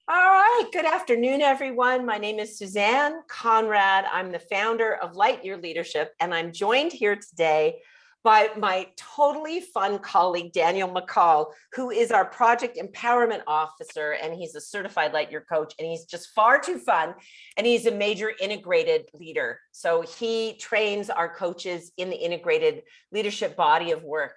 All right, good afternoon, everyone. My name is Suzanne Conrad. I'm the founder of Lightyear Leadership, and I'm joined here today by my totally fun colleague, Daniel McCall, who is our Project Empowerment Officer, and he's a certified Lightyear coach, and he's just far too fun, and he's a major integrated leader. So he trains our coaches in the integrated leadership body of work.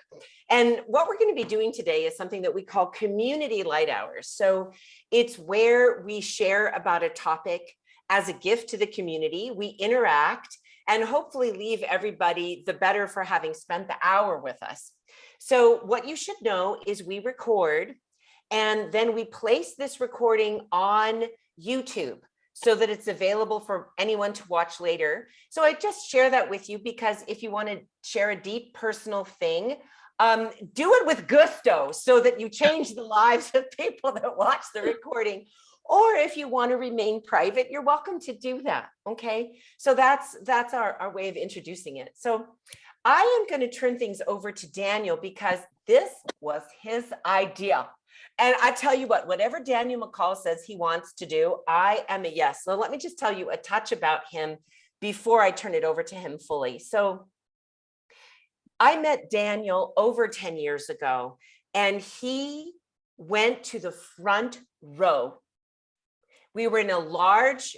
And what we're going to be doing today is something that we call community light hours. So it's where we share about a topic as a gift to the community. We interact and hopefully leave everybody the better for having spent the hour with us. So what you should know is we record and then we place this recording on YouTube so that it's available for anyone to watch later. So I just share that with you because if you want to share a deep personal thing, do it with gusto so that you change the lives of people that watch the recording. Or if you want to remain private, you're welcome to do that. Okay. So that's our way of introducing it. So I am going to turn things over to Daniel because this was his idea. And I tell you what, whatever Daniel McCall says he wants to do, I am a yes. So let me just tell you a touch about him before I turn it over to him fully. So I met Daniel over 10 years ago, and he went to the front row. We were in a large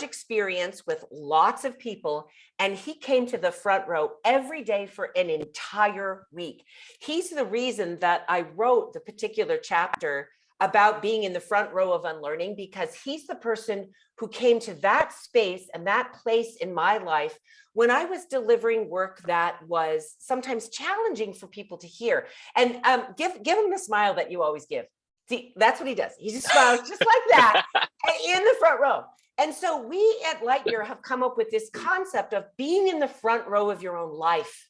experience with lots of people, and he came to the front row every day for an entire week. He's the reason that I wrote the particular chapter about being in the front row of unlearning, because he's the person who came to that space and that place in my life when I was delivering work that was sometimes challenging for people to hear. And give him the smile that you always give. See, that's what he does. He just smiles just like that in the front row. And so we at Lightyear have come up with this concept of being in the front row of your own life.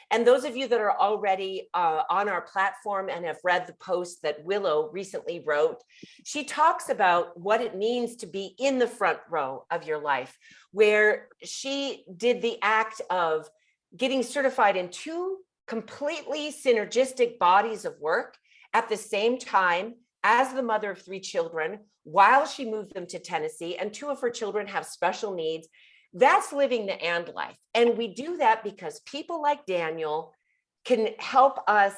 And those of you that are already on our platform and have read the post that Willow recently wrote, she talks about what it means to be in the front row of your life, where she did the act of getting certified in two completely synergistic bodies of work at the same time as the mother of 3 children, while she moved them to Tennessee, and 2 of her children have special needs. That's living the and life. And we do that because people like Daniel can help us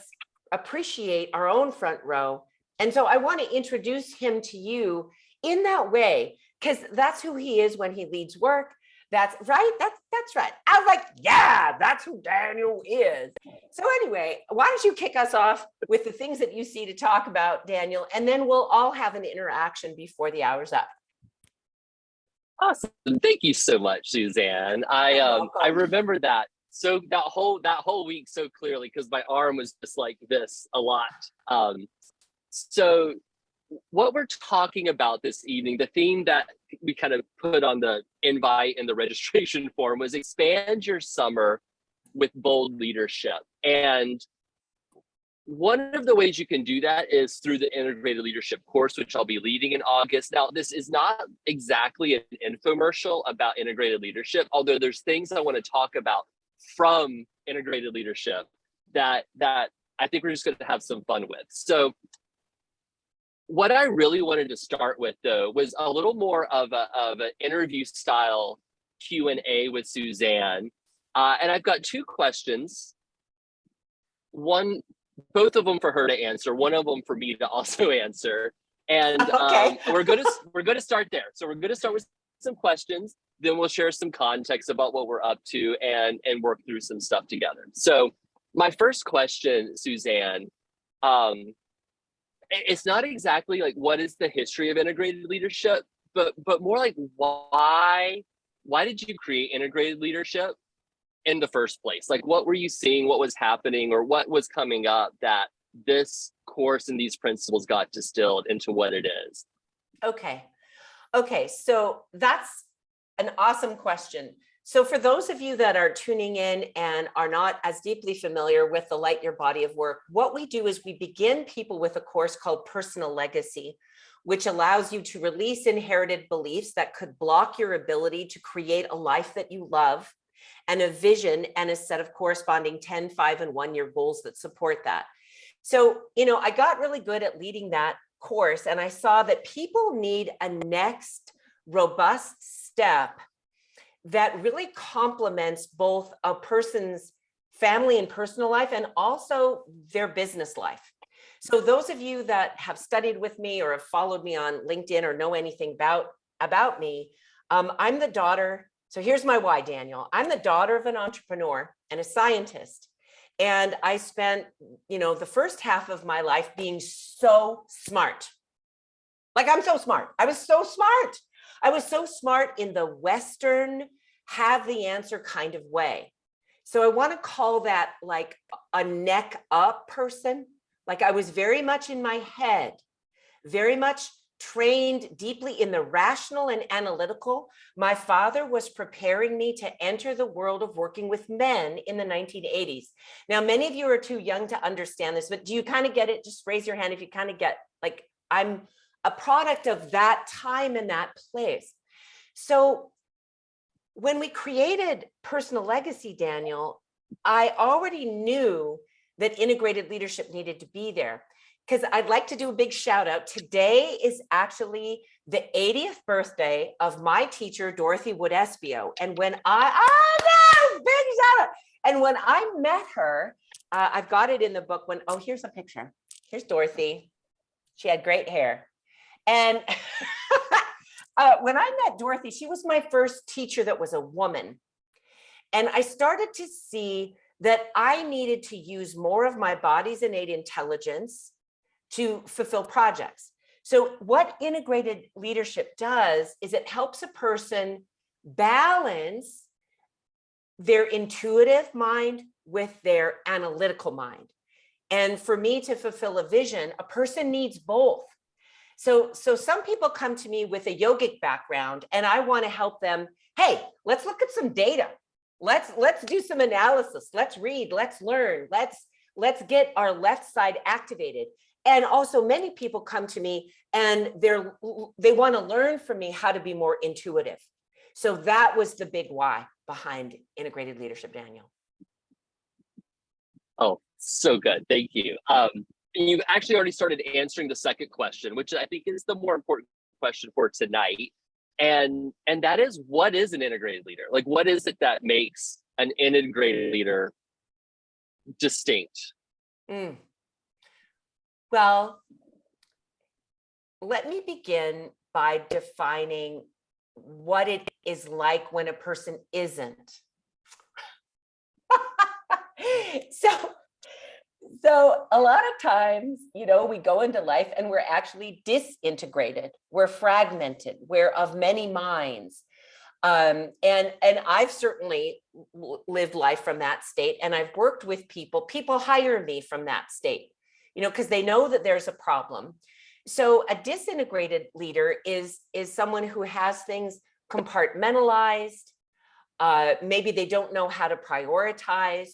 appreciate our own front row. And so I want to introduce him to you in that way, because that's who he is when he leads work. That's right. That's right. I was like, yeah, that's who Daniel is. So anyway, why don't you kick us off with the things that you see to talk about, Daniel, and then we'll all have an interaction before the hour's up. Awesome. Thank you so much, Suzanne. I remember that. So that whole week so clearly, because my arm was just like this a lot. So what we're talking about this evening, the theme that we kind of put on the invite and the registration form was expand your summer with bold leadership. And one of the ways you can do that is through the integrated leadership course, which I'll be leading in August. Now, this is not exactly an infomercial about integrated leadership, although there's things I want to talk about from integrated leadership that I think we're just going to have some fun with. So what I really wanted to start with, though, was a little more of an interview style Q&A with Suzanne. And I've got 2 questions. Both of them for her to answer, one of them for me to also answer. And okay. we're gonna start there. So we're gonna start with some questions, then we'll share some context about what we're up to and work through some stuff together. So my first question, Suzanne, it's not exactly like what is the history of integrated leadership, but more like why did you create integrated leadership in the first place? Like, what were you seeing, what was happening, or what was coming up that this course and these principles got distilled into what it is? Okay, so that's an awesome question. So for those of you that are tuning in and are not as deeply familiar with the Lightyear body of work, what we do is we begin people with a course called Personal Legacy, which allows you to release inherited beliefs that could block your ability to create a life that you love, and a vision and a set of corresponding 10, 5, and 1 year goals that support that. So, I got really good at leading that course and I saw that people need a next robust step that really complements both a person's family and personal life and also their business life. So those of you that have studied with me or have followed me on LinkedIn or know anything about me, I'm the daughter. So here's my why, Daniel. I'm the daughter of an entrepreneur and a scientist. And I spent, the first half of my life being so smart. Like, I'm so smart. I was so smart. I was so smart in the Western have the answer kind of way. So I want to call that like a neck up person. Like, I was very much in my head, very much trained deeply in the rational and analytical. My father was preparing me to enter the world of working with men in the 1980s. Now, many of you are too young to understand this, but do you kind of get it? Just raise your hand if you kind of get, like, I'm a product of that time and that place. So when we created Personal Legacy, Daniel, I already knew that integrated leadership needed to be there, because I'd like to do a big shout out. Today is actually the 80th birthday of my teacher, Dorothy Wood Espio. And when big shout out. And when I met her, I've got it in the book here's a picture. Here's Dorothy. She had great hair. And when I met Dorothy, she was my first teacher that was a woman. And I started to see that I needed to use more of my body's innate intelligence to fulfill projects. So what integrated leadership does is it helps a person balance their intuitive mind with their analytical mind. And for me to fulfill a vision, a person needs both. So some people come to me with a yogic background and I want to help them. Hey, let's look at some data. Let's do some analysis. Let's read, let's learn, let's get our left side activated. And also many people come to me and they want to learn from me how to be more intuitive. So that was the big why behind integrated leadership, Daniel. Oh, so good. Thank you. And you actually already started answering the second question, which I think is the more important question for tonight. And that is, what is an integrated leader? Like, what is it that makes an integrated leader distinct? Well, let me begin by defining what it is like when a person isn't. So a lot of times, we go into life and we're actually disintegrated. We're fragmented. We're of many minds. And I've certainly lived life from that state. And I've worked with people hire me from that state, because they know that there's a problem. So a disintegrated leader is someone who has things compartmentalized. Maybe they don't know how to prioritize.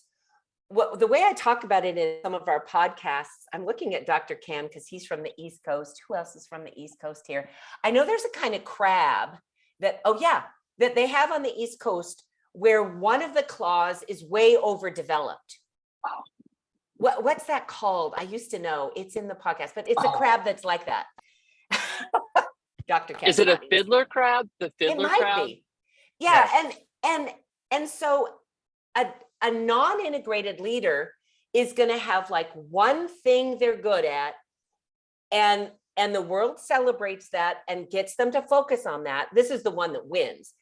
The way I talk about it in some of our podcasts, I'm looking at Dr. Cam because he's from the East Coast. Who else is from the East Coast here? I know there's a kind of crab that they have on the East Coast where one of the claws is way overdeveloped. Oh. What's that called? I used to know. It's in the podcast, but it's a crab that's like that. Dr. Cam. Is it a fiddler crab? The fiddler crab? It might be. Yeah, yes. And so a non-integrated leader is going to have like one thing they're good at, and the world celebrates that and gets them to focus on that. This is the one that wins.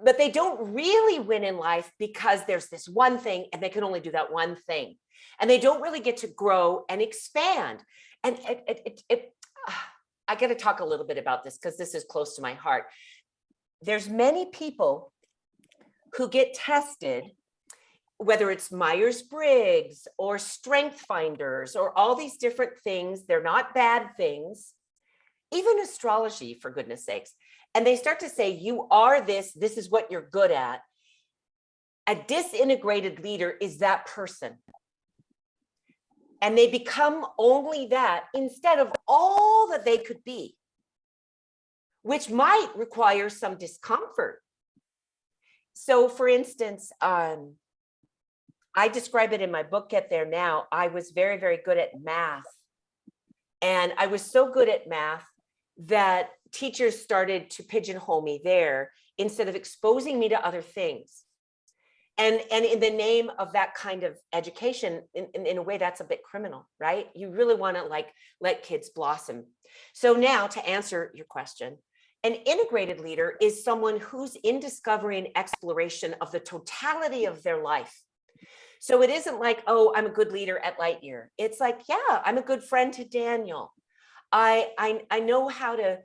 But they don't really win in life because there's this one thing and they can only do that one thing. And they don't really get to grow and expand. And I got to talk a little bit about this because this is close to my heart. There's many people who get tested, whether it's Myers-Briggs or Strength Finders or all these different things. They're not bad things, even astrology, for goodness sakes. And they start to say, you are this is what you're good at. A disintegrated leader is that person. And they become only that instead of all that they could be, which might require some discomfort. So for instance, I describe it in my book, Get There Now. I was very, very good at math. And I was so good at math that teachers started to pigeonhole me there instead of exposing me to other things. And in the name of that kind of education, in a way, that's a bit criminal, right? You really want to like let kids blossom. So now to answer your question, an integrated leader is someone who's in discovery and exploration of the totality of their life. So it isn't like, oh, I'm a good leader at Lightyear. It's like, yeah, I'm a good friend to Daniel. I know how to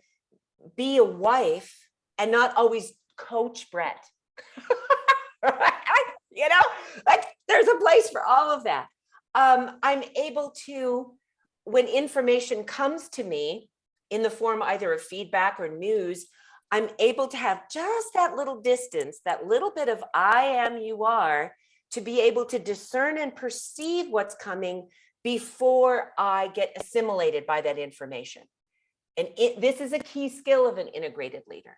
be a wife and not always coach Brett. You know, like there's a place for all of that. I'm able to, when information comes to me in the form either of feedback or news, I'm able to have just that little distance, that little bit of I am, you are, to be able to discern and perceive what's coming before I get assimilated by that information. And this is a key skill of an integrated leader.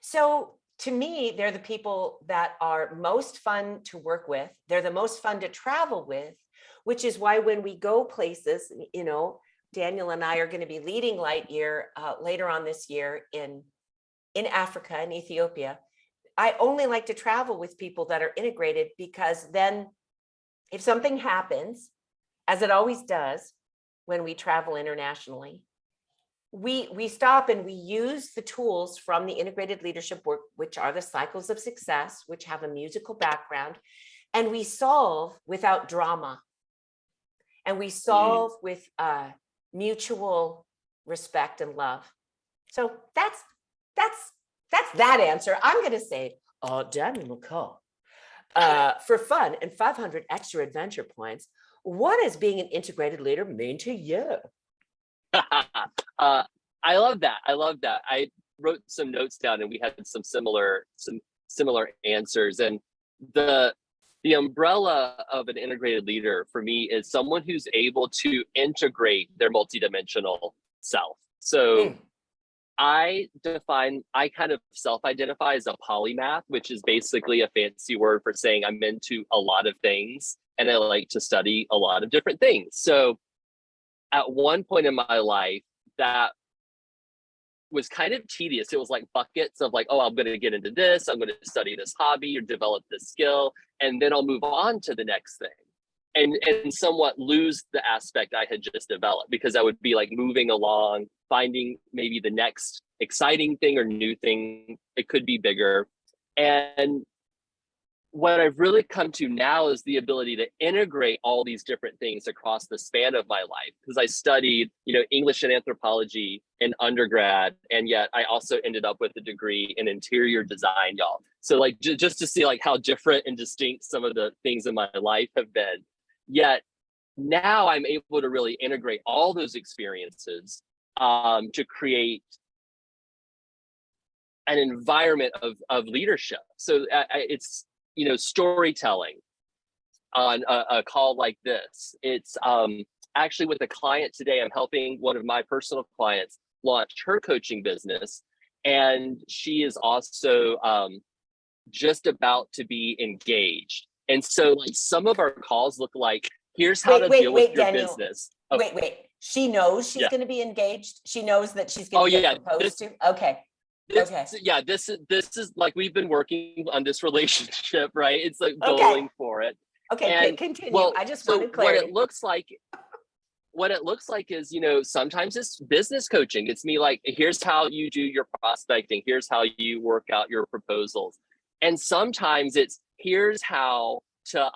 So to me, they're the people that are most fun to work with. They're the most fun to travel with, which is why when we go places, you know, Daniel and I are going to be leading Lightyear later on this year in Africa and Ethiopia. I only like to travel with people that are integrated, because then if something happens, as it always does when we travel internationally, we stop and we use the tools from the integrated leadership work, which are the cycles of success, which have a musical background, and we solve without drama, and we solve with mutual respect and love. So that's that answer. I'm going to say, Daniel McCall, for fun and 500 extra adventure points, what does being an integrated leader mean to you? I love that. I wrote some notes down, and we had some similar answers. And the umbrella of an integrated leader for me is someone who's able to integrate their multidimensional self. So I kind of self-identify as a polymath, which is basically a fancy word for saying I'm into a lot of things and I like to study a lot of different things. So at one point in my life, that was kind of tedious. It was like buckets of like, oh, I'm going to get into this, I'm going to study this hobby or develop this skill, and then I'll move on to the next thing. And somewhat lose the aspect I had just developed, because I would be like moving along, finding maybe the next exciting thing or new thing. It could be bigger. And what I've really come to now is the ability to integrate all these different things across the span of my life, because I studied, English and anthropology in undergrad, and yet I also ended up with a degree in interior design, y'all. So like just to see like how different and distinct some of the things in my life have been. Yet now I'm able to really integrate all those experiences to create an environment of leadership. So it's storytelling on a call like this. It's actually with a client today. I'm helping one of my personal clients launch her coaching business, and she is also just about to be engaged. And so like some of our calls look like, here's how to deal with your Daniel, business. Oh. Wait. She knows she's going to be engaged. She knows that she's going to get proposed to. Okay. This is like, we've been working on this relationship, right? It's like going for it. Okay, and, continue. Well, I just wanted clarity. What it looks like is, sometimes it's business coaching. It's me like, here's how you do your prospecting. Here's how you work out your proposals. And sometimes it's, here's how to,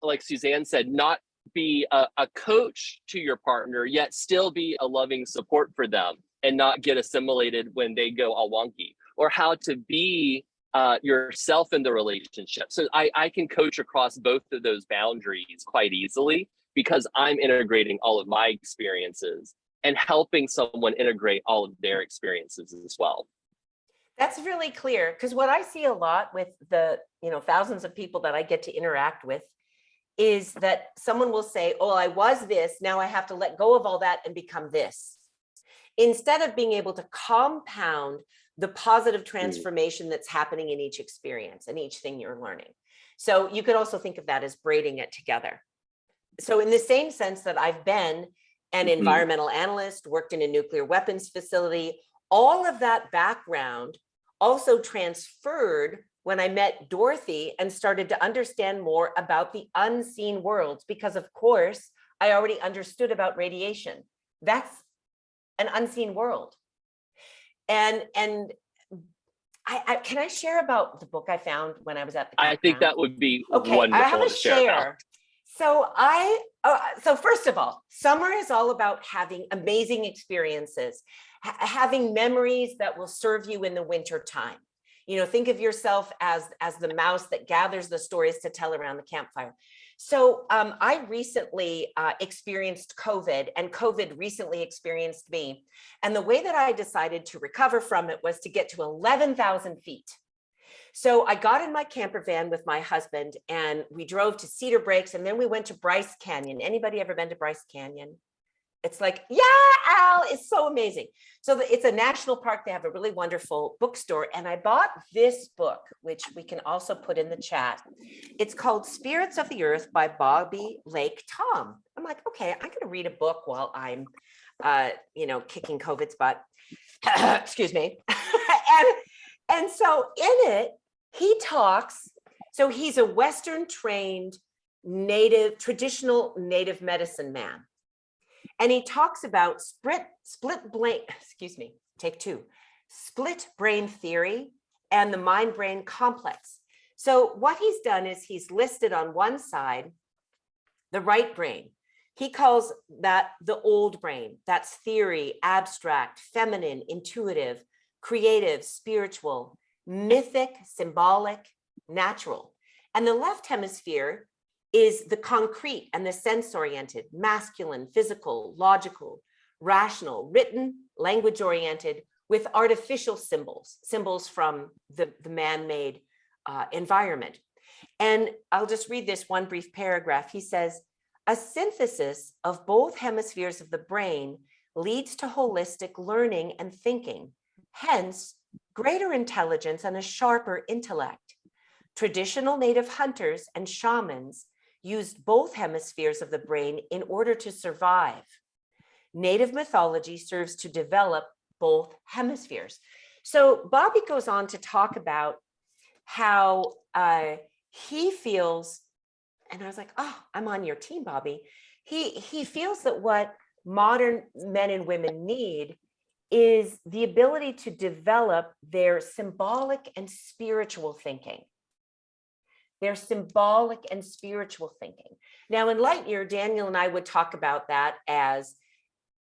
like Suzanne said, not be a coach to your partner, yet still be a loving support for them and not get assimilated when they go all wonky, or how to be yourself in the relationship. So I can coach across both of those boundaries quite easily, because I'm integrating all of my experiences and helping someone integrate all of their experiences as well. That's really clear, because what I see a lot with the thousands of people that I get to interact with is that someone will say, oh, I was this, now I have to let go of all that and become this, instead of being able to compound the positive transformation that's happening in each experience and each thing you're learning. So you could also think of that as braiding it together. So in the same sense that I've been an environmental analyst, worked in a nuclear weapons facility. All of that background also transferred when I met Dorothy and started to understand more about the unseen worlds, because of course, I already understood about radiation. That's an unseen world. And can I share about the book I found when I was at the campground? I think that would be okay, wonderful I have a to share about. So first of all, summer is all about having amazing experiences, having memories that will serve you in the winter time. You know, think of yourself as the mouse that gathers the stories to tell around the campfire. So I recently experienced COVID, and COVID recently experienced me. And the way that I decided to recover from it was to get to 11,000 feet. So I got in my camper van with my husband and we drove to Cedar Breaks, and then we went to Bryce Canyon. Anybody ever been to Bryce Canyon? It's like, yeah, Al, it's so amazing. So it's a national park. They have a really wonderful bookstore. And I bought this book, which we can also put in the chat. It's called Spirits of the Earth by Bobby Lake Tom. I'm like, okay, I'm going to read a book while I'm, kicking COVID's butt. Excuse me. and so in it, he talks, so he's a Western trained traditional native medicine man. And he talks about split brain theory and the mind-brain complex. So what he's done is he's listed on one side, the right brain. He calls that the old brain. That's theory, abstract, feminine, intuitive, creative, spiritual, mythic, symbolic, natural. And the left hemisphere is the concrete and the sense-oriented, masculine, physical, logical, rational, written, language-oriented, with artificial symbols from the man-made environment. And I'll just read this one brief paragraph. He says, a synthesis of both hemispheres of the brain leads to holistic learning and thinking, hence greater intelligence and a sharper intellect. Traditional native hunters and shamans used both hemispheres of the brain in order to survive. Native mythology serves to develop both hemispheres. So Bobby goes on to talk about how he feels, and I was like, oh, I'm on your team, Bobby. He feels that what modern men and women need is the ability to develop their symbolic and spiritual thinking. Their symbolic and spiritual thinking. Now in Lightyear, Daniel and I would talk about that as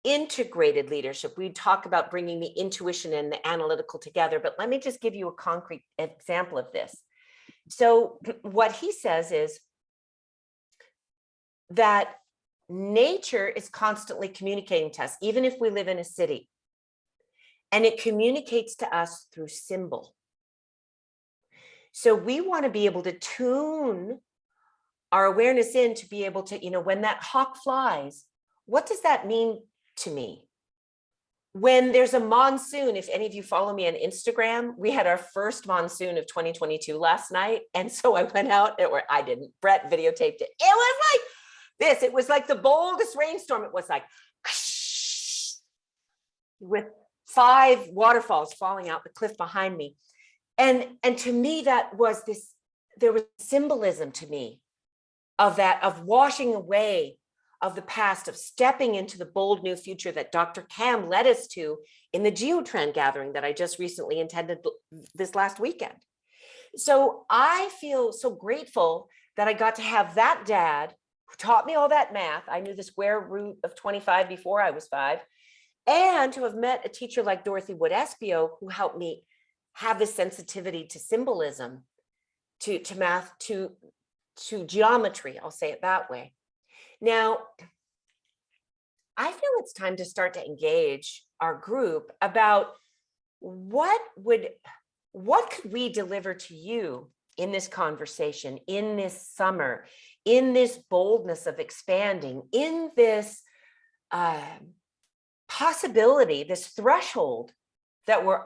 integrated leadership. We'd talk about bringing the intuition and the analytical together, but let me just give you a concrete example of this. So what he says is that nature is constantly communicating to us, even if we live in a city, and it communicates to us through symbol. So we want to be able to tune our awareness in to be able to, when that hawk flies, what does that mean to me? When there's a monsoon, if any of you follow me on Instagram, we had our first monsoon of 2022 last night. And so I went out, I didn't, Brett videotaped it. It was like this, it was like the boldest rainstorm. It was like, with 5 waterfalls falling out the cliff behind me. And to me, there was symbolism to me of that, of washing away of the past, of stepping into the bold new future that Dr. Cam led us to in the Geotrend gathering that I just recently attended this last weekend. So I feel so grateful that I got to have that dad who taught me all that math. I knew the square root of 25 before I was 5, and to have met a teacher like Dorothy Wood Espio, who helped me have this sensitivity to symbolism, to math, to geometry, I'll say it that way. Now, I feel it's time to start to engage our group about what could we deliver to you in this conversation, in this summer, in this boldness of expanding, in this possibility, this threshold that we're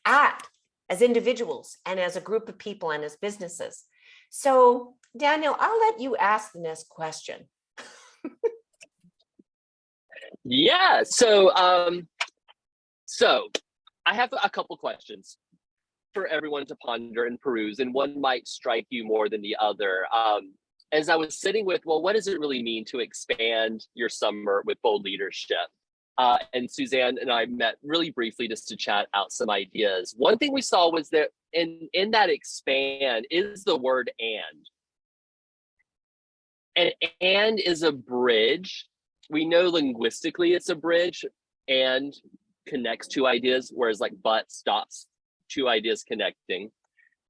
at as individuals and as a group of people and as businesses. So Daniel, I'll let you ask the next question. Yeah. So I have a couple questions for everyone to ponder and peruse, and one might strike you more than the other. As I was sitting with, well, what does it really mean to expand your summer with bold leadership? And Suzanne and I met really briefly just to chat out some ideas. One thing we saw was that in that expand is the word and is a bridge. We know linguistically it's a bridge and connects two ideas, whereas like but stops two ideas connecting.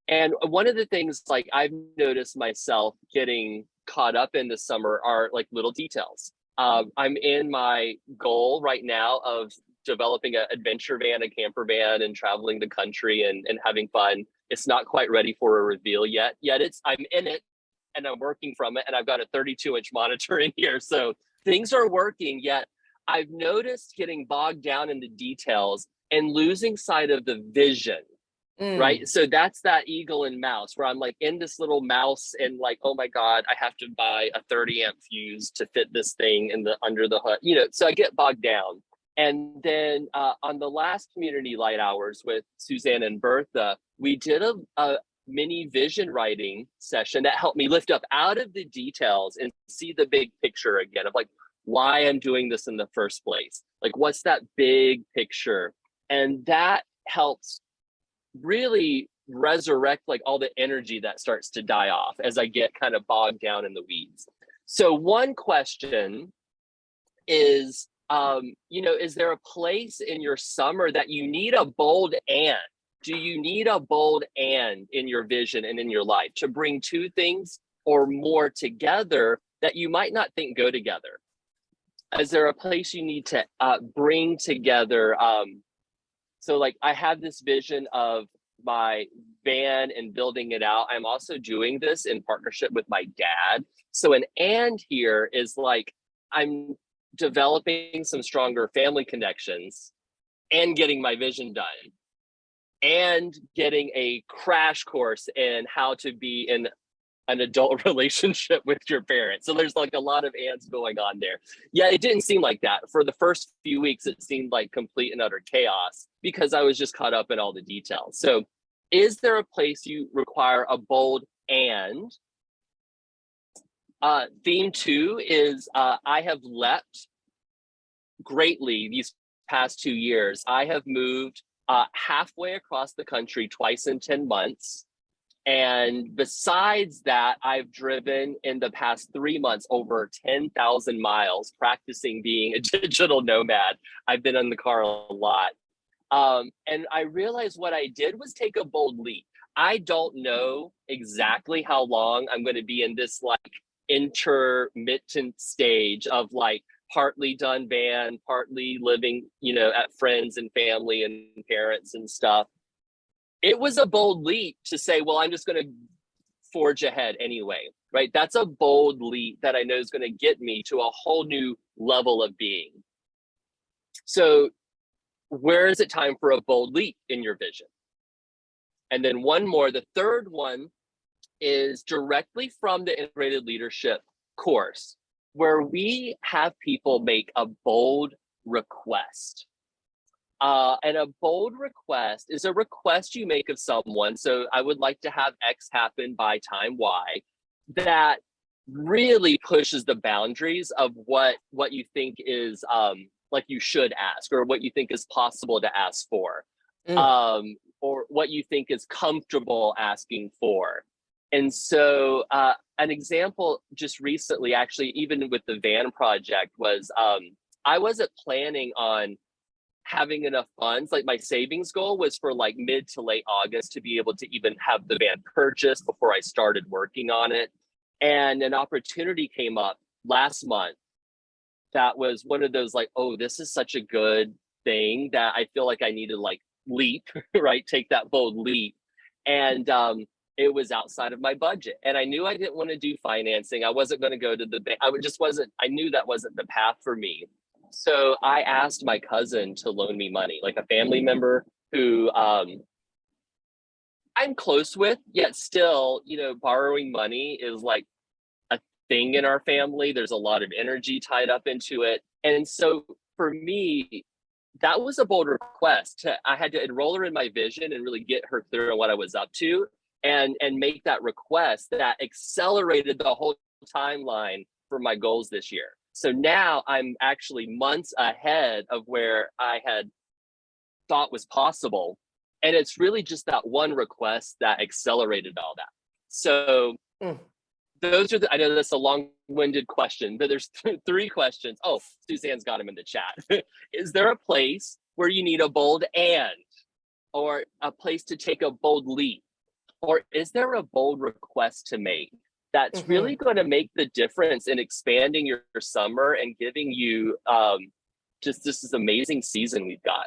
And one of the things like I've noticed myself getting caught up in this summer are like little details. I'm in my goal right now of developing an adventure van, a camper van, and traveling the country and having fun. It's not quite ready for a reveal yet. I'm in it and I'm working from it, and I've got a 32-inch monitor in here. So things are working, yet I've noticed getting bogged down in the details and losing sight of the vision. Right. So that's that eagle and mouse where I'm like in this little mouse and like, oh my God, I have to buy a 30 amp fuse to fit this thing in the under the hood, so I get bogged down. And then on the last community light hours with Suzanne and Bertha, we did a mini vision writing session that helped me lift up out of the details and see the big picture again of like why I'm doing this in the first place. Like, what's that big picture? And that helps really resurrect like all the energy that starts to die off as I get kind of bogged down in the weeds. So one question is, is there a place in your summer that you need a bold and? Do you need a bold and in your vision and in your life to bring two things or more together that you might not think go together? Is there a place you need to bring together? So like I have this vision of my van and building it out. I'm also doing this in partnership with my dad. So an and here is like I'm developing some stronger family connections and getting my vision done and getting a crash course in how to be in an adult relationship with your parents. So there's like a lot of ands going on there. Yeah, it didn't seem like that. For the first few weeks, it seemed like complete and utter chaos because I was just caught up in all the details. So is there a place you require a bold and? Theme 2 is I have leapt greatly these past 2 years. I have moved halfway across the country twice in 10 months. And besides that, I've driven in the past 3 months over 10,000 miles practicing being a digital nomad. I've been in the car a lot. And I realized what I did was take a bold leap. I don't know exactly how long I'm going to be in this like intermittent stage of like partly done van, partly living, at friends and family and parents and stuff. It was a bold leap to say, well, I'm just going to forge ahead anyway, right? That's a bold leap that I know is going to get me to a whole new level of being. So where is it time for a bold leap in your vision? And then one more, the third one is directly from the integrated leadership course, where we have people make a bold request. And a bold request is a request you make of someone. So I would like to have X happen by time Y. That really pushes the boundaries of what you think is like you should ask, or what you think is possible to ask for, or what you think is comfortable asking for. And so an example just recently, actually, even with the van project, was I wasn't planning on having enough funds. Like my savings goal was for like mid to late August to be able to even have the van purchased before I started working on it. And an opportunity came up last month that was one of those like, oh, this is such a good thing that I feel like I need to like leap, right? Take that bold leap. And it was outside of my budget. And I knew I didn't want to do financing. I wasn't going to go to the bank. I knew that wasn't the path for me. So I asked my cousin to loan me money, like a family member who I'm close with, yet still, borrowing money is like a thing in our family. There's a lot of energy tied up into it. And so for me, that was a bold request. I had to enroll her in my vision and really get her clear on what I was up to, and make that request that accelerated the whole timeline for my goals this year. So now I'm actually months ahead of where I had thought was possible. And it's really just that one request that accelerated all that. So those are I know that's a long-winded question, but there's three questions. Oh, Suzanne's got them in the chat. Is there a place where you need a bold and, or a place to take a bold leap? Or is there a bold request to make that's really going to make the difference in expanding your summer and giving you just this amazing season we've got?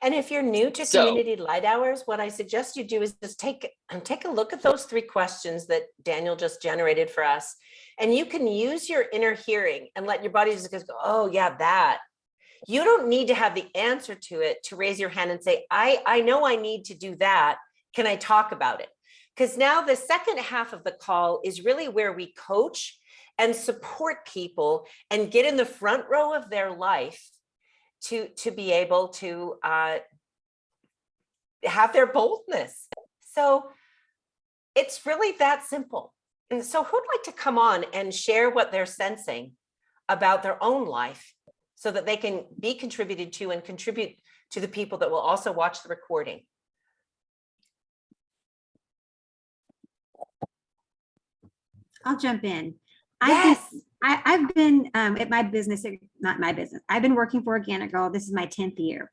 And if you're new to Community Lighthours, what I suggest you do is just take a look at those three questions that Daniel just generated for us. And you can use your inner hearing and let your body just go, oh yeah, that. You don't need to have the answer to it to raise your hand and say, I know I need to do that. Can I talk about it? Because now the second half of the call is really where we coach and support people and get in the front row of their life to be able to have their boldness. So it's really that simple. And so who'd like to come on and share what they're sensing about their own life so that they can be contributed to and contribute to the people that will also watch the recording? I'll jump in. Yes. I've been at my business, not my business. I've been working for Organic Girl. This is my 10th year.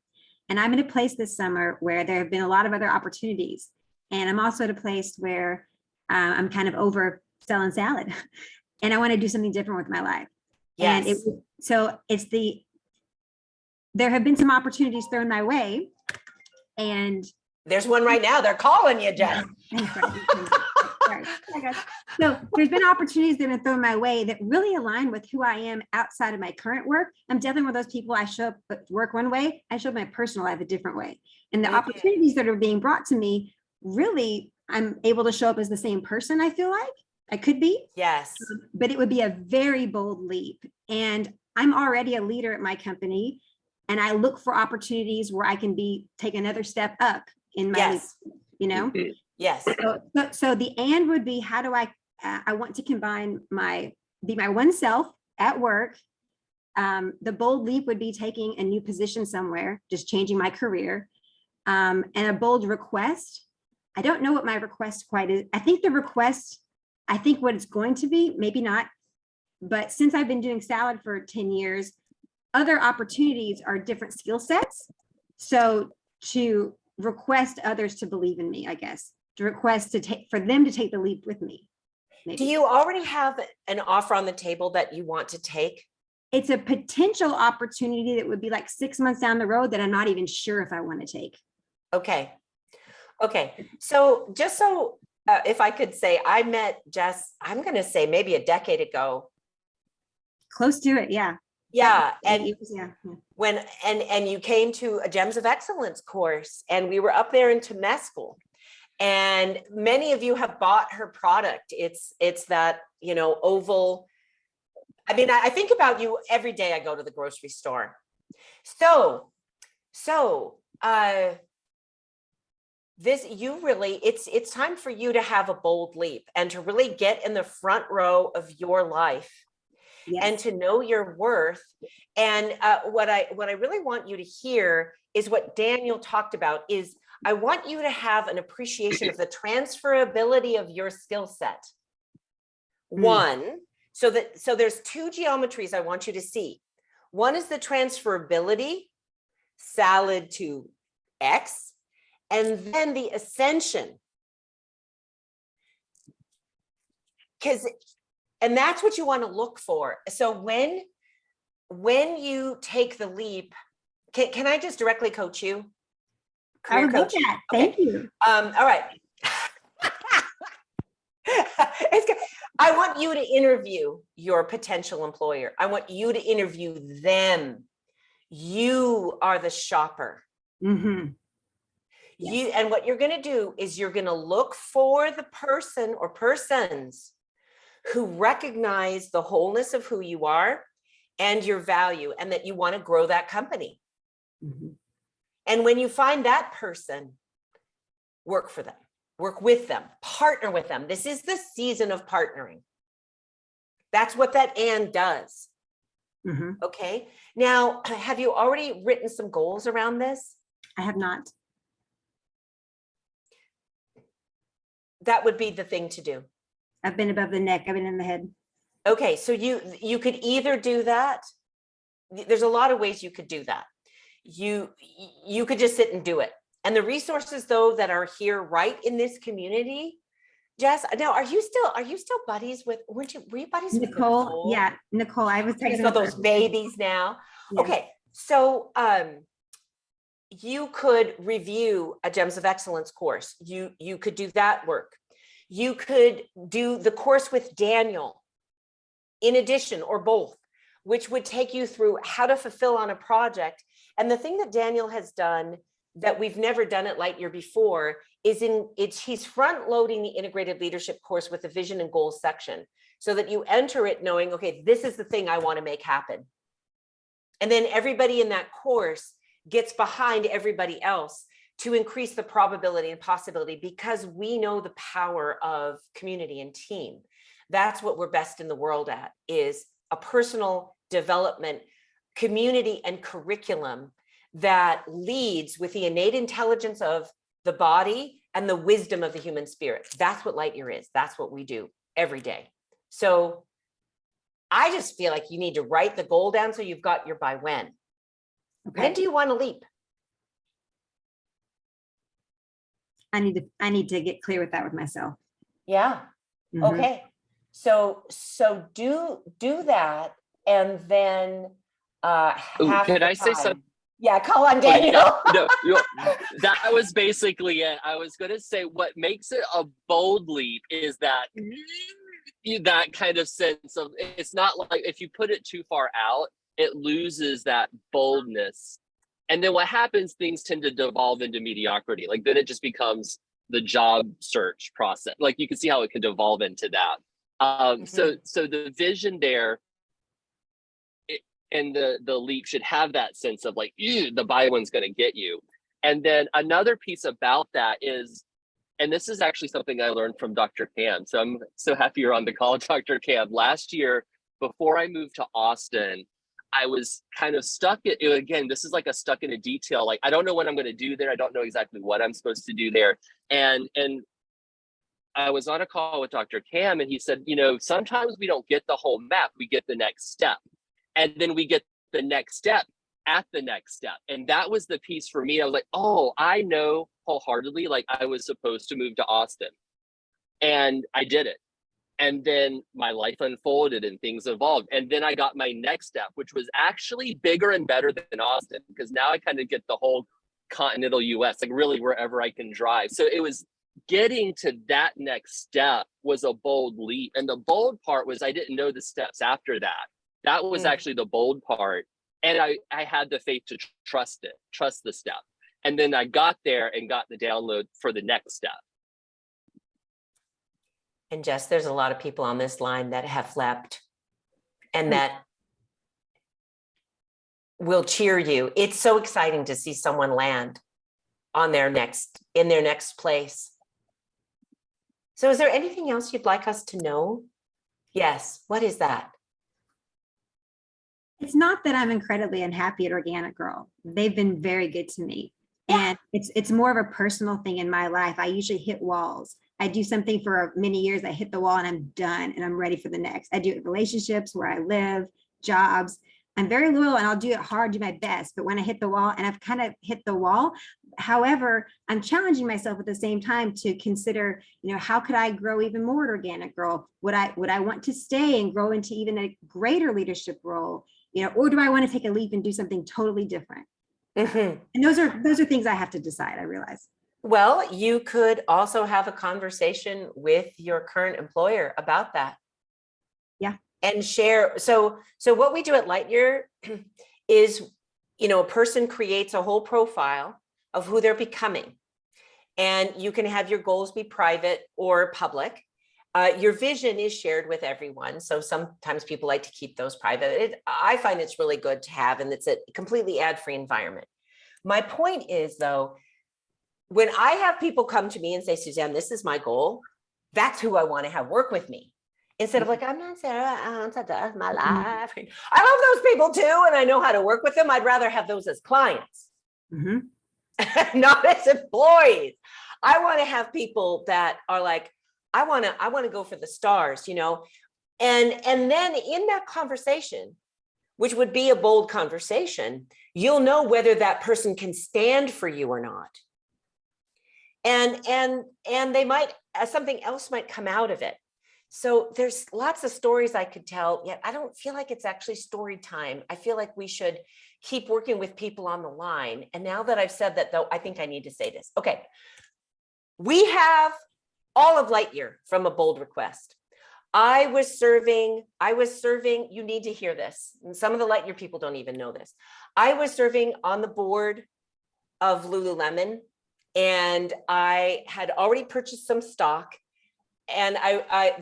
And I'm in a place this summer where there have been a lot of other opportunities. And I'm also at a place where I'm kind of over selling salad and I want to do something different with my life. Yes. And there have been some opportunities thrown my way. And there's one right now. They're calling you, Jen. So there's been opportunities that have been thrown my way that really align with who I am outside of my current work. I'm definitely one of those people. I show up at work one way, I show up my personal life a different way. And the opportunities that are being brought to me, really, I'm able to show up as the same person. I feel like I could be. Yes. But it would be a very bold leap. And I'm already a leader at my company. And I look for opportunities where I can take another step up in my, leap, Yes. So the and would be, how do I want to combine be my one self at work. The bold leap would be taking a new position somewhere, just changing my career. And a bold request. I don't know what my request quite is. I think what it's going to be, maybe not. But since I've been doing salad for 10 years, other opportunities are different skill sets. So to request others to believe in me, I guess, to request for them to take the leap with me. Maybe. Do you already have an offer on the table that you want to take? It's a potential opportunity that would be like 6 months down the road that I'm not even sure if I want to take. Okay. So just if I could say, I met Jess, I'm going to say maybe a decade ago. Close to it. Yeah. Yeah. And when you came to a Gems of Excellence course, and we were up there in Temescal, and many of you have bought her product. It's that, oval. I mean, I think about you every day I go to the grocery store. So it's time for you to have a bold leap and to really get in the front row of your life. Yes. And to know your worth. And what I really want you to hear is what Daniel talked about is, I want you to have an appreciation of the transferability of your skill set. One, so there's two geometries I want you to see. One is the transferability, salad to X, and then the ascension. And that's what you want to look for. So when you take the leap, can I just directly coach you? Career coach. Thank you. All right. I want you to interview your potential employer. I want you to interview them. You are the shopper. Mm-hmm. Yes. And what you're going to do is you're going to look for the person or persons who recognize the wholeness of who you are and your value, and that you want to grow that company. Mhm. And when you find that person, work for them, work with them, partner with them. This is the season of partnering. That's what that and does. Mhm. Okay. Now, have you already written some goals around this? I have not. That would be the thing to do. I've been above the neck. I've been in the head. Okay. So you could either do that. There's a lot of ways you could do that. You could just sit and do it. And the resources, though, that are here right in this community, Jess, now are you still buddies with, were you buddies with Nicole, yeah, Nicole, I was She's texting got her. those babies now. Yeah. Okay, so you could review a Gems of Excellence course. You could do that work. You could do the course with Daniel in addition, or both, which would take you through how to fulfill on a project. And the thing that Daniel has done that we've never done at Lightyear before is he's front loading the integrated leadership course with the vision and goals section, so that you enter it knowing, okay, this is the thing I want to make happen. And then everybody in that course gets behind everybody else to increase the probability and possibility, because we know the power of community and team. That's what we're best in the world at, is a personal development community and curriculum that leads with the innate intelligence of the body and the wisdom of the human spirit. That's what Lightyear is. That's what we do every day. So I just feel like you need to write the goal down so you've got your by when. Okay. When do you want to leap? I need to get clear with that with myself. Yeah. Mhm. Okay. So do that, and then half can the I say time- something? Yeah, call on Oh, Daniel. yeah, no, that was basically it. I was going to say what makes it a bold leap is that that kind of sense of, it's not like if you put it too far out, it loses that boldness. And then what happens, things tend to devolve into mediocrity. Like then it just becomes the job search process. Like you can see how it can devolve into that. So the vision there, and the leap should have that sense of like, the buy one's going to get you. And then another piece about that is, and this is actually something I learned from Dr. Cam. So I'm so happy you're on the call, Dr. Cam. Last year, before I moved to Austin, I was kind of stuck again, this is like a stuck in a detail. Like, I don't know what I'm going to do there. I don't know exactly what I'm supposed to do there. And I was on a call with Dr. Cam, and he said, sometimes we don't get the whole map, we get the next step. And then we get the next step at the next step. And that was the piece for me. I was like, oh, I know wholeheartedly, like I was supposed to move to Austin. And I did it. And then my life unfolded and things evolved. And then I got my next step, which was actually bigger and better than Austin, because now I kind of get the whole continental US, like really wherever I can drive. So it was getting to that next step was a bold leap. And the bold part was I didn't know the steps after that. That was actually the bold part. And I had the faith to trust the step. And then I got there and got the download for the next step. And Jess, there's a lot of people on this line that have leapt and that will cheer you. It's so exciting to see someone land in their next place. So is there anything else you'd like us to know? Yes. What is that? It's not that I'm incredibly unhappy at Organic Girl. They've been very good to me. And it's more of a personal thing in my life. I usually hit walls. I do something for many years, I hit the wall and I'm done and I'm ready for the next. I do it in relationships, where I live, jobs. I'm very loyal and I'll do it hard, do my best. But when I hit the wall, and I've kind of hit the wall, however, I'm challenging myself at the same time to consider, how could I grow even more at Organic Girl? Would I want to stay and grow into even a greater leadership role? Or do I want to take a leap and do something totally different? And those are things I have to decide, I realize. Well, you could also have a conversation with your current employer about that. Yeah. And share. So what we do at Lightyear is, a person creates a whole profile of who they're becoming. And you can have your goals be private or public. Your vision is shared with everyone. So sometimes people like to keep those private. I find it's really good to have, and it's a completely ad-free environment. My point is, though, when I have people come to me and say, Suzanne, this is my goal, that's who I want to have work with me. Instead of like, I'm not Sarah, that's my life. I love those people too, and I know how to work with them. I'd rather have those as clients, not as employees. I want to have people that are like, I want to go for the stars, you know, and then in that conversation, which would be a bold conversation, you'll know whether that person can stand for you or not. And they might, something else might come out of it. So there's lots of stories I could tell, yet I don't feel like it's actually story time. I feel like we should keep working with people on the line. And now that I've said that, though, I think I need to say this. Okay. We have all of Lightyear from a bold request. I was serving, you need to hear this. And some of the Lightyear people don't even know this. I was serving on the board of Lululemon, and I had already purchased some stock, and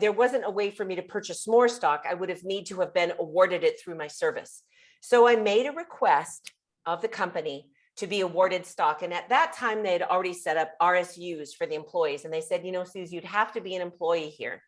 there wasn't a way for me to purchase more stock. I would have need to have been awarded it through my service. So I made a request of the company to be awarded stock. And at that time, they had already set up RSUs for the employees. And they said, you know, Suze, you'd have to be an employee here.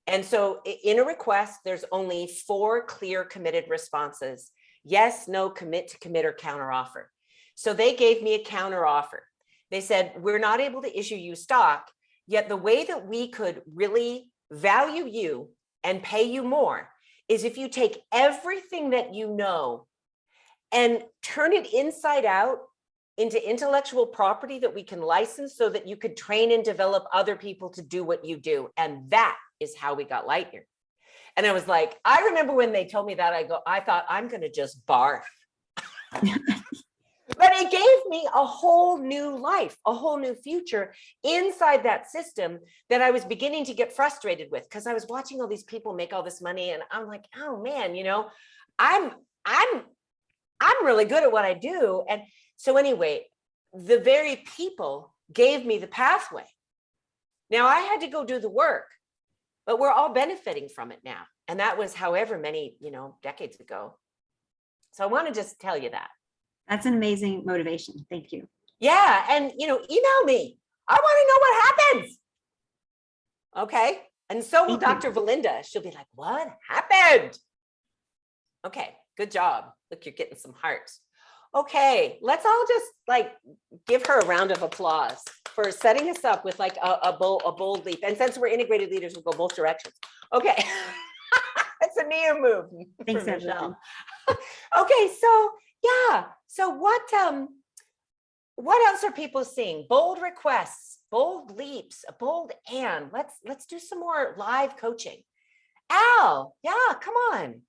And so in a request, there's only 4 clear committed responses. Yes, no, commit to commit or counter offer. So they gave me a counter offer. They said, we're not able to issue you stock, yet the way that we could really value you and pay you more is if you take everything that you know and turn it inside out into intellectual property that we can license so that you could train and develop other people to do what you do. And that is how we got Lightyear. And I was like, I remember when they told me that, I thought I'm going to just barf. But it gave me a whole new life, a whole new future inside that system that I was beginning to get frustrated with, because I was watching all these people make all this money, and I'm like, oh man, you know, I'm really good at what I do. And so anyway, the very people gave me the pathway. Now I had to go do the work, but we're all benefiting from it now. And that was however many, you know, decades ago. So I want to just tell you that. That's an amazing motivation. Thank you. Yeah. And, you know, email me. I want to know what happens. Okay. And so will Dr. Valinda. She'll be like, what happened? Okay. Good job. Look, you're getting some hearts. Okay. Let's all just like give her a round of applause for setting us up with like a bold leap. And since we're integrated leaders, we'll go both directions. Okay. It's a Nia move. Thanks, everyone. Okay. So yeah. So what else are people seeing? Bold requests, bold leaps, a bold and. Let's do some more live coaching. Al, yeah, come on.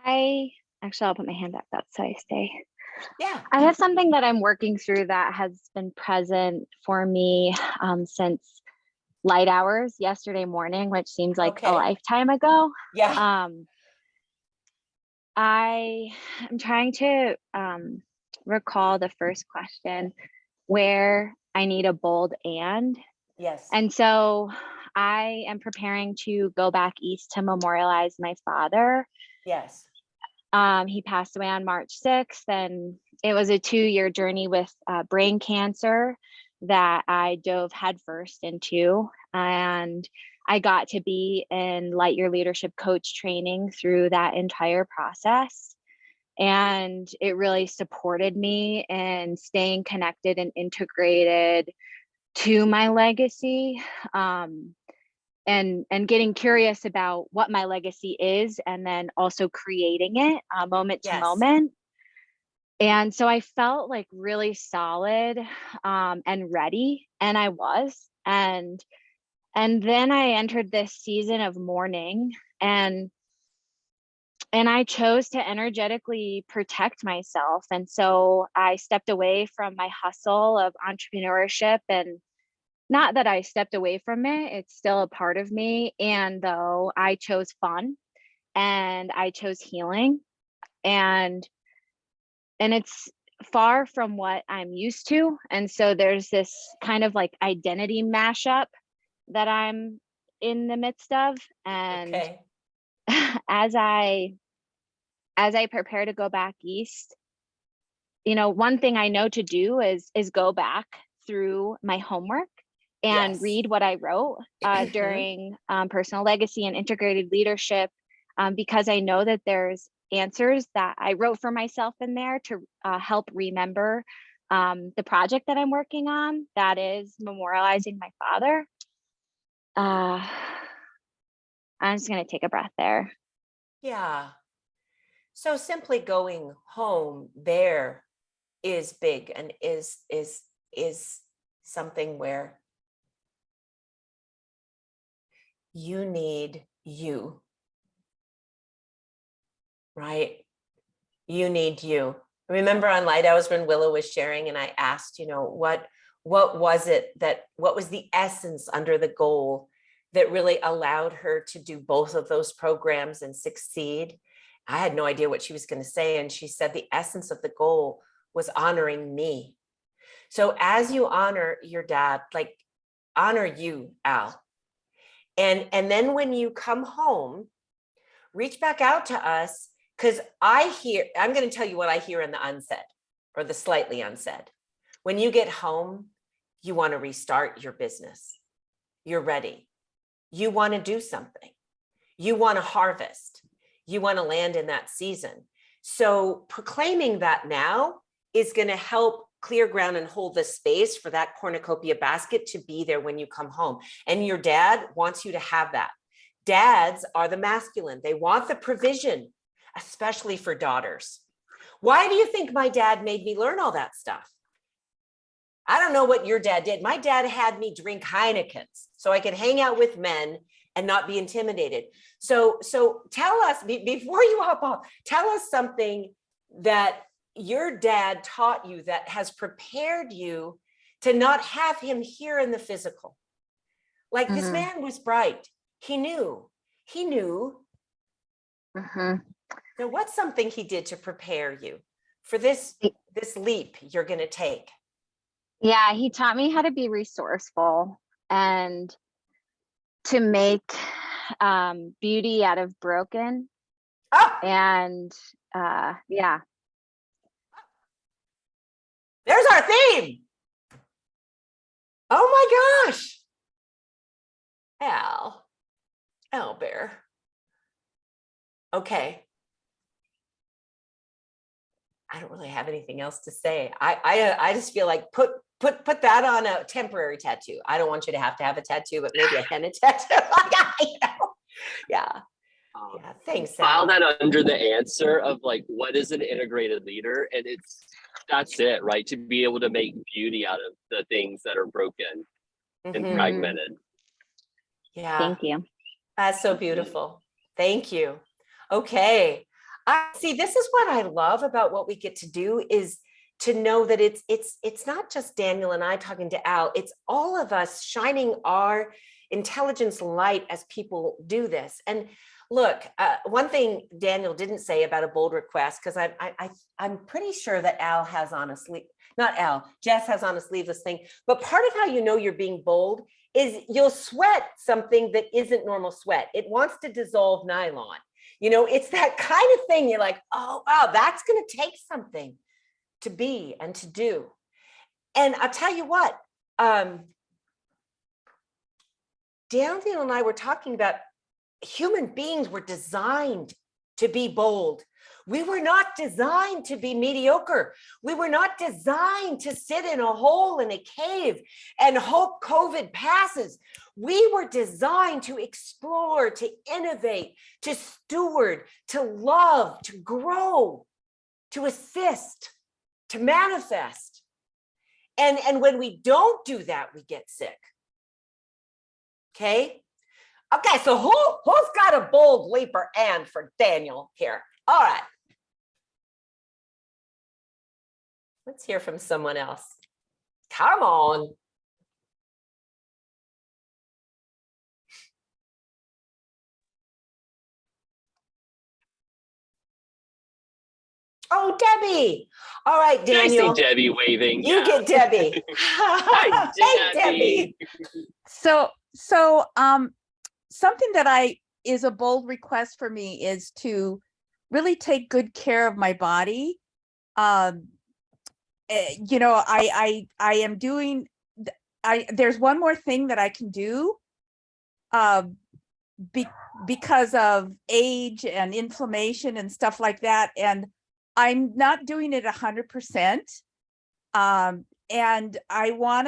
I'll put my hand back up so I stay. Yeah. I have something that I'm working through that has been present for me since Lighthours yesterday morning, which seems like a lifetime ago. Yeah. I am trying to recall the first question where I need a bold and. Yes. And so I am preparing to go back east to memorialize my father. Yes. He passed away on March 6th, and it was a 2-year journey with brain cancer that I dove headfirst into. And I got to be in Lightyear leadership coach training through that entire process. And it really supported me in staying connected and integrated to my legacy, and getting curious about what my legacy is, and then also creating it moment to moment. And so I felt like really solid and ready, and I was. And then I entered this season of mourning, and I chose to energetically protect myself. And so I stepped away from my hustle of entrepreneurship, and not that I stepped away from it, it's still a part of me. And though I chose fun and I chose healing, and it's far from what I'm used to. And so there's this kind of like identity mashup that I'm in the midst of. And Okay. as I prepare to go back east, you know, one thing I know to do is go back through my homework and Yes. read what I wrote during personal legacy and integrated leadership, because I know that there's answers that I wrote for myself in there to help remember the project that I'm working on, that is memorializing my father. I'm just going to take a breath there. Yeah. So simply going home there is big and is something where you need you, right? You need you. Remember on Lighthours when Willow was sharing and I asked, you know, what was it that, what was the essence under the goal that really allowed her to do both of those programs and succeed? I had no idea what she was going to say. And she said the essence of the goal was honoring me. So as you honor your dad, like honor you, Al. And then when you come home, reach back out to us, because I'm going to tell you what I hear in the unsaid or the slightly unsaid. When you get home, you want to restart your business. You're ready. You want to do something. You want to harvest. You want to land in that season. So proclaiming that now is going to help clear ground and hold the space for that cornucopia basket to be there when you come home. And your dad wants you to have that. Dads are the masculine. They want the provision, especially for daughters. Why do you think my dad made me learn all that stuff? I don't know what your dad did. My dad had me drink Heinekens so I could hang out with men and not be intimidated. So tell us, before you hop off, tell us something that your dad taught you that has prepared you to not have him here in the physical. Like this man was bright. He knew. So what's something he did to prepare you for this leap you're going to take? Yeah, he taught me how to be resourceful and to make beauty out of broken. Oh, And yeah. There's our theme. Oh my gosh. Al Bear. Okay. I don't really have anything else to say. I just feel like put that on a temporary tattoo. I don't want you to have a tattoo, but maybe a henna tattoo. Yeah. Thanks, File Al. that under the answer of like, what is an integrated leader? And that's it, right? To be able to make beauty out of the things that are broken and fragmented. Yeah. Thank you. That's so beautiful. Thank you. Okay. See, this is what I love about what we get to do, is to know that it's not just Daniel and I talking to Al, it's all of us shining our intelligence light as people do this. And look, one thing Daniel didn't say about a bold request, because I'm pretty sure that Al has on a sleeve, not Al, Jess has on a sleeveless thing. But part of how you know you're being bold is you'll sweat something that isn't normal sweat. It wants to dissolve nylon. You know, it's that kind of thing. You're like, oh, wow, that's going to take something to be and to do. And I'll tell you what, Daniel and I were talking about human beings were designed to be bold. We were not designed to be mediocre. We were not designed to sit in a hole in a cave and hope COVID passes. We were designed to explore, to innovate, to steward, to love, to grow, to assist, to manifest. And when we don't do that, we get sick. Okay? Okay, so who's got a bold leaper and for Daniel here? All right. Let's hear from someone else. Come on. Oh, Debbie. All right, Did I Daniel. see Debbie waving? You Yeah. get Debbie. Hi, Hey, Debbie. Debbie. So something that is a bold request for me is to really take good care of my body. You know, I am doing, there's one more thing that I can do because of age and inflammation and stuff like that. And I'm not doing it 100%. And I want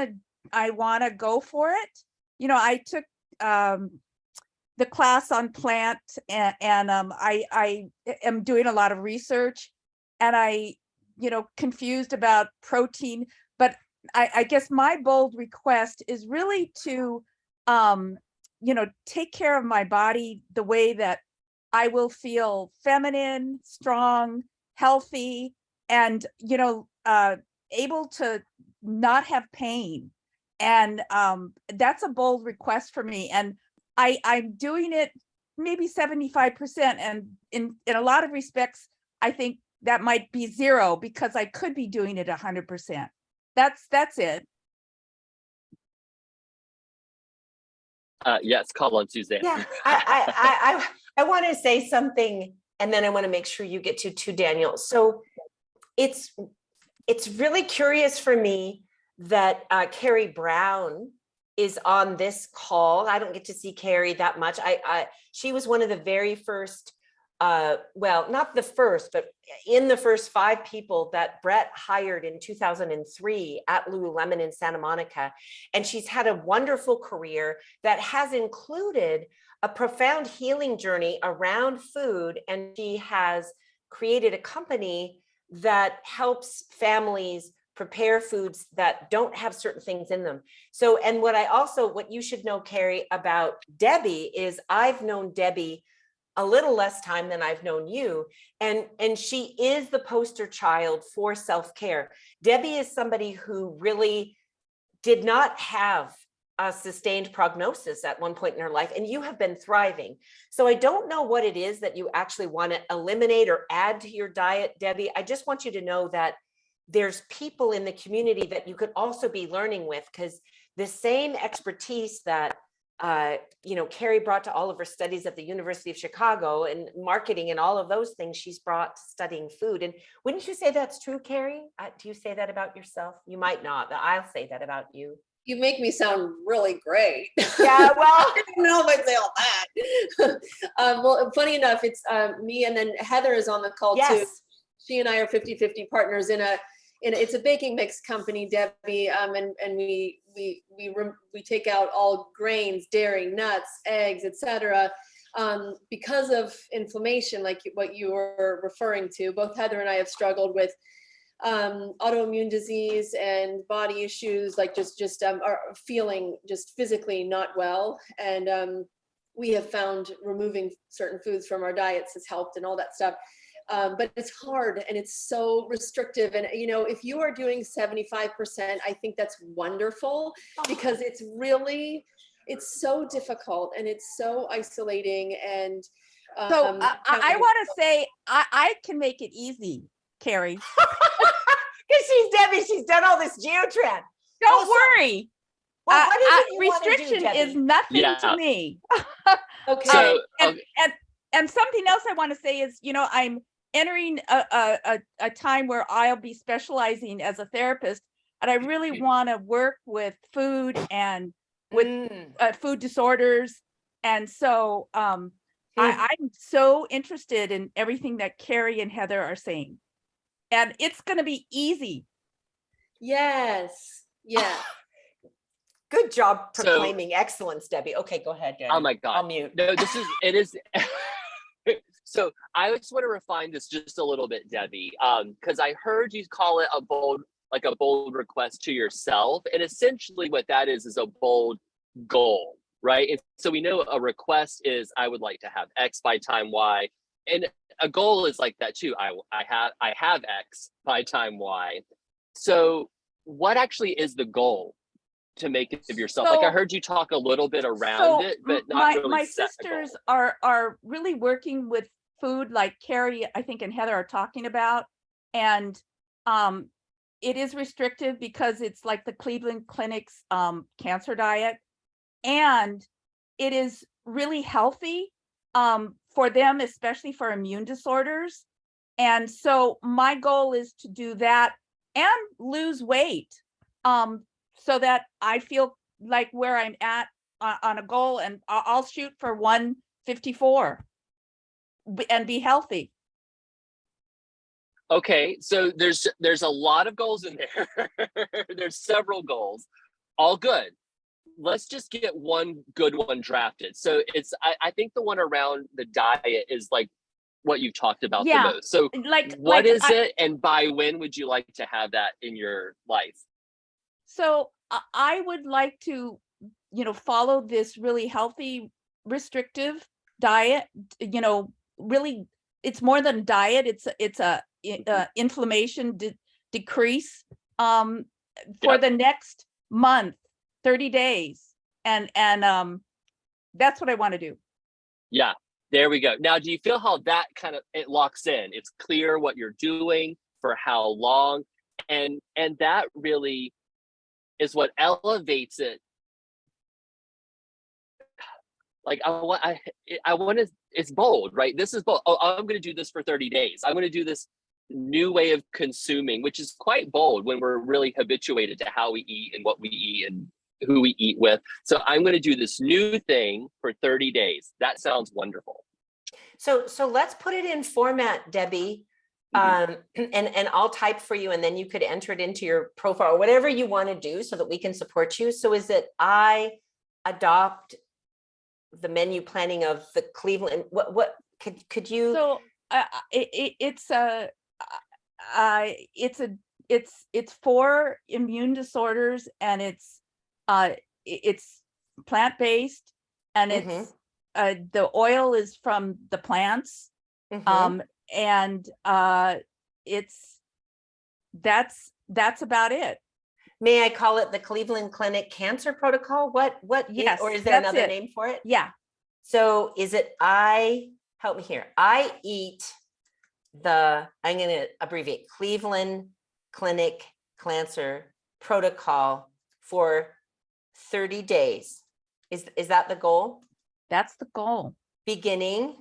to go for it. You know, I took the class on plant and I am doing a lot of research, and confused about protein, but I guess my bold request is really to take care of my body the way that I will feel feminine, strong, healthy, and able to not have pain. And that's a bold request for me, and I'm doing it maybe 75%, and in a lot of respects I think that might be 0, because I could be doing it 100%. That's it. Yes, call on Suzanne. Yeah, I want to say something, and then I want to make sure you get to Daniel. So it's really curious for me that Carrie Brown is on this call. I don't get to see Carrie that much. She was one of the very first, well, not the first, but in the first 5 people that Brett hired in 2003 at Lululemon in Santa Monica. And she's had a wonderful career that has included a profound healing journey around food. And she has created a company that helps families prepare foods that don't have certain things in them. So, and what you should know, Carrie, about Debbie is I've known Debbie a little less time than I've known you. And she is the poster child for self-care. Debbie is somebody who really did not have a sustained prognosis at one point in her life, and you have been thriving. So I don't know what it is that you actually want to eliminate or add to your diet, Debbie. I just want you to know that there's people in the community that you could also be learning with, because the same expertise that Carrie brought to all of her studies at the University of Chicago and marketing and all of those things, she's brought to studying food. And wouldn't you say that's true, Carrie? Do you say that about yourself? You might not, but I'll say that about you. You make me sound really great. Yeah, well, I don't know if I'd say all that. Well, funny enough, it's me, and then Heather is on the call yes. too. She and I are 50-50 partners in it's a baking mix company, Debbie, and we take out all grains, dairy, nuts, eggs, etc. Because of inflammation, like what you were referring to. Both Heather and I have struggled with autoimmune disease and body issues, like just are feeling just physically not well, and we have found removing certain foods from our diets has helped and all that stuff. But it's hard and it's so restrictive. And, if you are doing 75%, I think that's wonderful, because it's so difficult and it's so isolating. And so I want to say, I can make it easy, Carrie. Because she's Debbie, she's done all this geotrend. Don't worry. Well, what is it you want to do, restriction Debbie? is nothing to me. okay. So, and something else I want to say is, I'm entering a time where I'll be specializing as a therapist, and I really want to work with food and with food disorders. And so I'm so interested in everything that Carrie and Heather are saying, and it's going to be easy. Yes. Yeah. Good job proclaiming excellence, Debbie. Okay, go ahead, Daniel. Oh my God. I'll mute. No, it is. So I just want to refine this just a little bit, Debbie, because I heard you call it a bold request to yourself. And essentially what that is a bold goal, right? And so we know a request is, I would like to have X by time Y. And a goal is like that too. I have X by time Y. So what actually is the goal to make it of yourself? Like I heard you talk a little bit around it, but not really. My sisters are really working with food, like Carrie, I think, and Heather are talking about. And it is restrictive because it's like the Cleveland Clinic's cancer diet, and it is really healthy for them, especially for immune disorders. And so my goal is to do that and lose weight, so that I feel like where I'm at on a goal, and I'll shoot for 154 and be healthy. Okay, so there's a lot of goals in there. There's several goals, all good. Let's just get one good one drafted. So I think the one around the diet is like what you talked about the most. So what is it, and by when would you like to have that in your life? So I would like to, follow this really healthy, restrictive diet. Really, it's more than diet. It's a inflammation decrease for the next month, 30 days, and that's what I want to do. Yeah, there we go. Now, do you feel how that it locks in? It's clear what you're doing, for how long, and that really is what elevates it. Like I want to, it's bold, right? This is bold. Oh, I'm going to do this for 30 days. I'm going to do this new way of consuming, which is quite bold when we're really habituated to how we eat and what we eat and who we eat with. So I'm going to do this new thing for 30 days. That sounds wonderful. So let's put it in format, Debbie. And I'll type for you, and then you could enter it into your profile or whatever you want to do so that we can support you. So is it I adopt the menu planning of the Cleveland? What could you? So it's for immune disorders, and it's plant-based, and it's the oil is from the plants. And that's about it. May I call it the Cleveland Clinic Cancer Protocol? What? Yes, or is there another name for it? Yeah. So is it help me here. I eat I'm going to abbreviate Cleveland Clinic Cancer Protocol for 30 days. Is that the goal? That's the goal. Beginning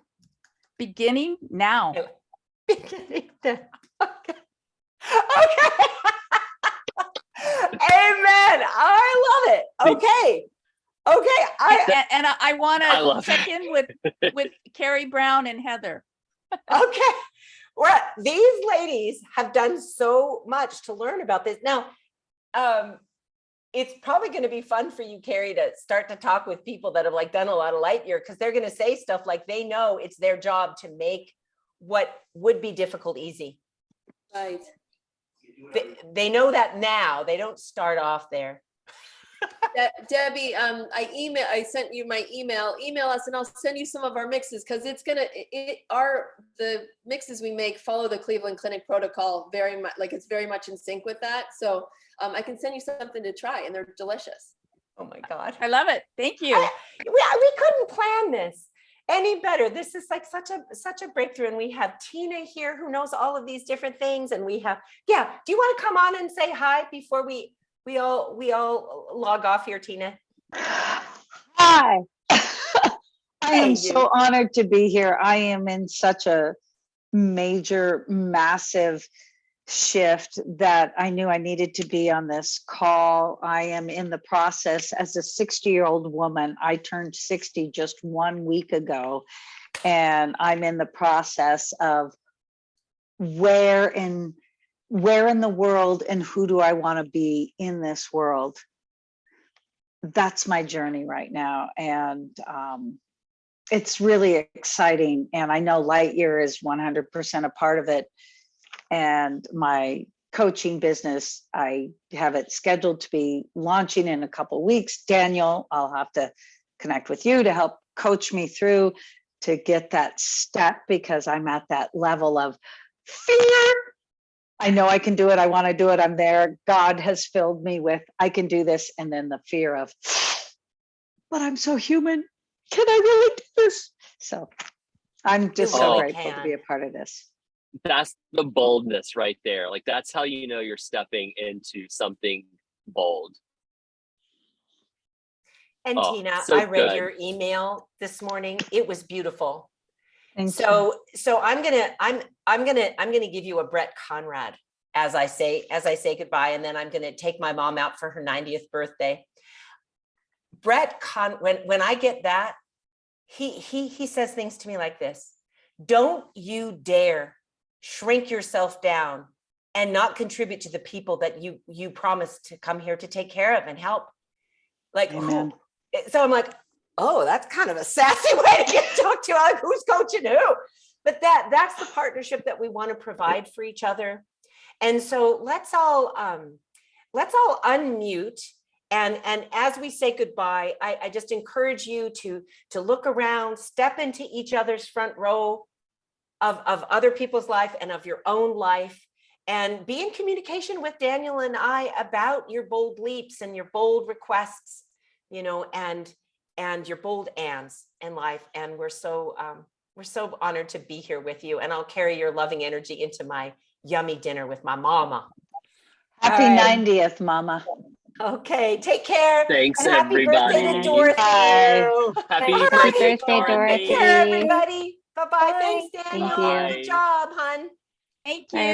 now. Beginning now. Okay. Amen. I love it. Okay. I want to check in with Carrie Brown and Heather. Okay. Well, these ladies have done so much to learn about this. Now, it's probably going to be fun for you, Carrie, to start to talk with people that have done a lot of Lightyear, because they're going to say stuff like they know it's their job to make what would be difficult easy. Right. They know that now. They don't start off there. Debbie, I sent you my email. Email us and I'll send you some of our mixes, because the mixes we make follow the Cleveland Clinic protocol very much. It's very much in sync with that. So I can send you something to try, and they're delicious. Oh my God. I love it. Thank you. We couldn't plan this any better. This is such a breakthrough. And we have Tina here who knows all of these different things. And we have, do you want to come on and say hi before we all log off here, Tina? Hi. I am so honored to be here. I am in such a major, massive shift that I knew I needed to be on this call. I am in the process as a 60-year-old woman. I turned 60 just 1 week ago, and I'm in the process of where in the world and who do I want to be in this world. That's my journey right now, and it's really exciting. And I know Lightyear is 100% a part of it. And my coaching business, I have it scheduled to be launching in a couple of weeks. Daniel, I'll have to connect with you to help coach me through to get that step, because I'm at that level of fear. I know I can do it. I want to do it. I'm there. God has filled me with, I can do this. And then the fear of, but I'm so human. Can I really do this? So I'm just so grateful to be a part of this. that's the boldness right there. Like that's how you know you're stepping into something bold. And Oh, Tina, so I read good. your email this morning. It was beautiful. Thank you. So I'm gonna give you a Brett Conrad as I say goodbye, and then I'm gonna take my mom out for her 90th birthday. When I get that, he says things to me like this: don't you dare shrink yourself down and not contribute to the people that you promised to come here to take care of and help. Like, Amen. so I'm like, oh, that's kind of a sassy way to get talked to. Like, who's coaching who? But that's the partnership that we want to provide for each other. And so let's all unmute. And as we say goodbye, I just encourage you to look around, step into each other's front row of other people's life and of your own life, and be in communication with Daniel and I about your bold leaps and your bold requests, you know, and your bold ands in life. And we're so honored to be here with you. And I'll carry your loving energy into my yummy dinner with my mama. Happy All right. 90th, Mama. Okay, take care. Thanks, and happy birthday everybody. to Dorothy. Bye. Happy All right. birthday, Dorothy. Take care, everybody. Bye-bye. Bye. Thanks, Daniel. Thank you. Good job, hon. Thank Bye, you.